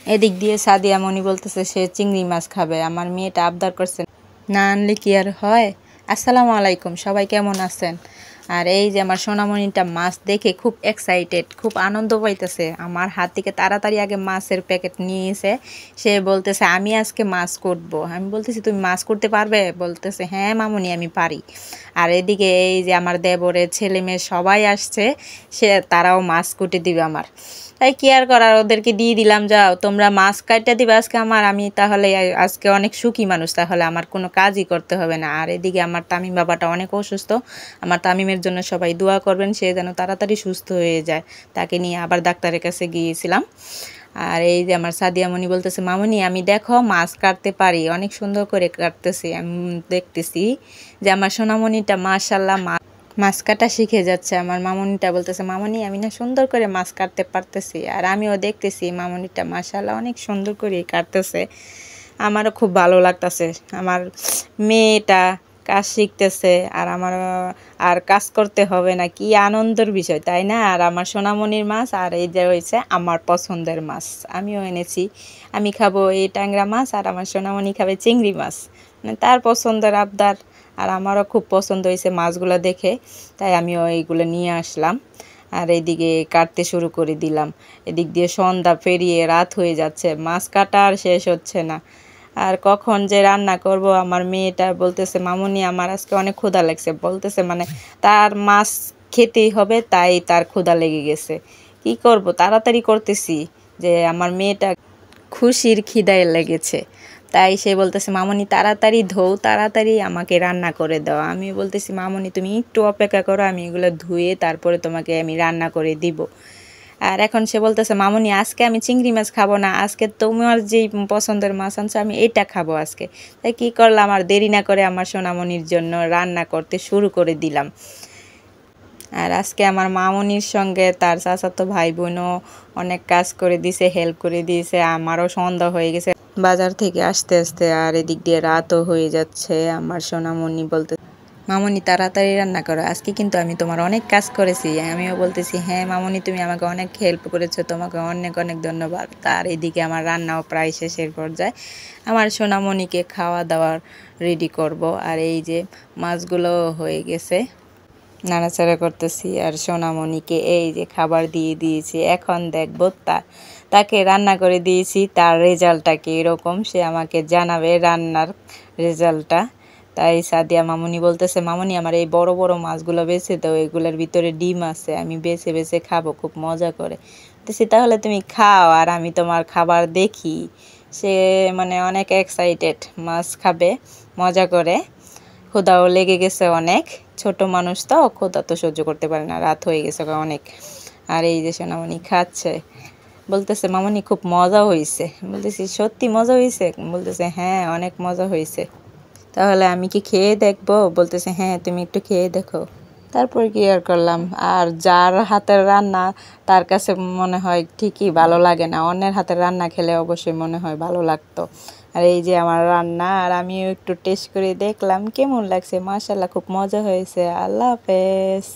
এদিক দিয়ে সাদিয়া মনি বলতেছে সে চিংড়ি মাছ খাবে। আমার মেয়েটা আবদার করছে, না আনলে কি আর হয়। আসসালামু আলাইকুম, সবাই কেমন আছেন? আর এই যে আমার সোনামণিটা মাছ দেখে খুব এক্সাইটেড, খুব আনন্দ পাইতেছে। আমার হাত থেকে তাড়াতাড়ি আগে মাছের প্যাকেট নিয়েছে। সে বলতেছে আমি আজকে মাছ করব। আমি বলতেছি তুমি মাছ করতে পারবে? বলতেছে হ্যাঁ মামুনি আমি পারি। আর এদিকে এই যে আমার দেবরের ছেলে মেয়ে সবাই আসছে, তারাও মাছ কুটে দিবে আমার। তাই কি আর করার, ওদেরকে দিয়ে দিলাম, যাও তোমরা মাছ কাটতে দিবে আজকে আমার, আমি তাহলে আজকে অনেক সুখী মানুষ, তাহলে আমার কোনো কাজই করতে হবে না। আর এদিকে আমার তামিম বাবাটা অনেক অসুস্থ, আমার তামিমের জন্য সবাই দোয়া করবেন, সে যেন তাড়াতাড়ি সুস্থ হয়ে যায়। তাকে নিয়ে আবার ডাক্তারের কাছে গিয়েছিলাম। আর এই যে আমার সাদিয়া মনি বলতেছে মামুনি আমি দেখো মাছ কাটতে পারি, অনেক সুন্দর করে কাটতেছি। আমি দেখতেছি যে আমার সোনামণিটা মাশাল্লাহ মাছ কাটা শিখে যাচ্ছে। আমার মামুনিটা বলতেছে মামুনি আমি না সুন্দর করে মাছ কাটতে পারতেছি। আর আমিও দেখতেছি মামুনিটা মাশাল্লাহ অনেক সুন্দর করে কাটতেছে। আমারও খুব ভালো লাগতেছে, আমার মেয়েটা কাজ শিখতেছে আর আমার আর কাজ করতে হবে না, কি আনন্দের বিষয় তাই না। আর আমার সোনামণির মাছ, আর এই যে হয়েছে আমার পছন্দের মাছ, আমিও এনেছি। আমি খাবো এই ট্যাংরা মাছ আর আমার সোনামণি খাবে চিংড়ি মাছ, মানে তার পছন্দের আবদার। আর আমারও খুব পছন্দ হয়েছে মাছগুলো দেখে, তাই আমিও এইগুলো নিয়ে আসলাম। আর এইদিকে কাটতে শুরু করে দিলাম। এদিক দিয়ে সন্ধ্যা পেরিয়ে রাত হয়ে যাচ্ছে, মাছ কাটা আর শেষ হচ্ছে না। আর কখন যে রান্না করব, আমার মেয়েটা বলতেছে মামুনি আমার আজকে অনেক ক্ষুধা লাগছে, বলতেছে মানে তার মাছ খেতেই হবে, তাই তার ক্ষুধা লেগে গেছে। কি করব, তাড়াতাড়ি করতেছি যে আমার মেয়েটা খুশির খিদায় লেগেছে, তাই সে বলতেছে মামুনি তাড়াতাড়ি ধোও, তাড়াতাড়ি আমাকে রান্না করে দাও। আমি বলতেছি মামুনি তুমি একটু অপেক্ষা করো, আমি এগুলো ধুয়ে তারপরে তোমাকে আমি রান্না করে দিব। আর এখন সে বলতেছে মামুনি আজকে আমি চিংড়ি মাছ খাবো না, আজকে তোমার যেই পছন্দের মাছ আনছো আমি এটা খাবো আজকে। তাই কি করলাম, আর দেরি না করে আমার সোনামণির জন্য রান্না করতে শুরু করে দিলাম। আর আজকে আমার মামুনির সঙ্গে তার চাচাতো ভাই বোনও অনেক কাজ করে দিছে, হেল্প করে দিয়েছে। আমারও সন্ধ্যা হয়ে গেছে বাজার থেকে আসতে আসতে, আর এদিক দিয়ে রাতও হয়ে যাচ্ছে। আমার সোনামণি বলতে মামুনি তাড়াতাড়ি রান্না করো, আজকে কিন্তু আমি তোমার অনেক কাজ করেছি। আমিও বলতেছি হ্যাঁ মামুনি তুমি আমাকে অনেক হেল্প করেছো, তোমাকে অনেক অনেক ধন্যবাদ। আর এদিকে আমার রান্নাও প্রায় শেষের পর্যায়ে, আমার সোনামণিকে খাওয়া দাওয়ার রেডি করব। আর এই যে মাছগুলো হয়ে গেছে, নাড়াচাড়া করতেছি। আর সোনামণিকে এই যে খাবার দিয়ে দিয়েছি, এখন দেখবো তাকে রান্না করে দিয়েছি, তার রেজাল্টটা কীরকম সে আমাকে জানাবে রান্নার রেজাল্টটা। তাই সাদিয়া মামুনি বলতেছে মামুনি আমার এই বড় বড় মাছগুলো বেছে দাও, এগুলোর ভিতরে ডিম আছে, আমি বেছে বেছে খাবো খুব মজা করে। বলতেছি তাহলে তুমি খাও আর আমি তোমার খাবার দেখি। সে মানে অনেক এক্সাইটেড, মাছ খাবে মজা করে। ক্ষুধাও লেগে গেছে অনেক, ছোট মানুষ তো ক্ষুধা তো সহ্য করতে পারে না, রাত হয়ে গেছে অনেক। আর এই যে সোনামণি খাচ্ছে, বলতেছে মামনি খুব মজা হয়েছে। বলতেছি সত্যি মজা হয়েছে? বলতেছে হ্যাঁ অনেক মজা হয়েছে। তাহলে আমি কি খেয়ে দেখবো? বলতেছে হ্যাঁ তুমি একটু খেয়ে দেখো। তারপর কি আর করলাম। আর যার হাতের রান্না তার কাছে মনে হয় ঠিকই ভালো লাগে না, অন্যের হাতের রান্না খেলে অবশ্যই মনে হয় ভালো লাগতো। আর এই যে আমার রান্না, আর আমিও একটু টেস্ট করে দেখলাম কেমন লাগছে। মাশাআল্লাহ খুব মজা হয়েছে। আল্লাহ হাফেজ।